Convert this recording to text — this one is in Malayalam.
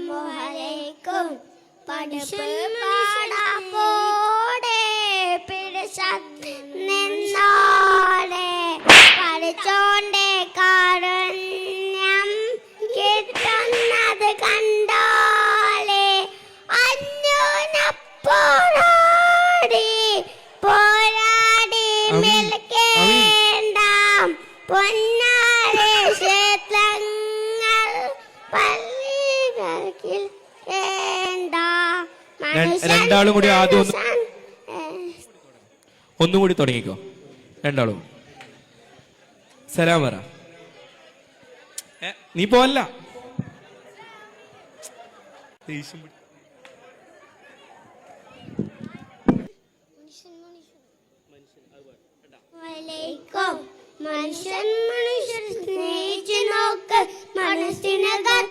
അസ്സലാമുഅലൈക്കും പഠിപ്പ് പാടാപ്പോടെ നിന്നോടെ പഠിച്ചോണ്ടേ കാരുണ്യം കിട്ടുന്നത് കണ്ടോളെ അന്യോനപ്പോരാടി പോരാടി മിൽക്കേണ്ട പൊന്നാരെ ക്ഷേത്രങ്ങൾ പള്ളികളിൽ വേണ്ട. രണ്ടാളും കൂടി ആദ്യം ഒന്നും കൂടി തുടങ്ങിക്കോ. രണ്ടാളും സലാം പറ. നീ പോവല്ല. മനുഷ്യൻ മനുഷ്യർ സ്നേഹിച്ചു നോക്ക് മനസ്സിനകത്ത്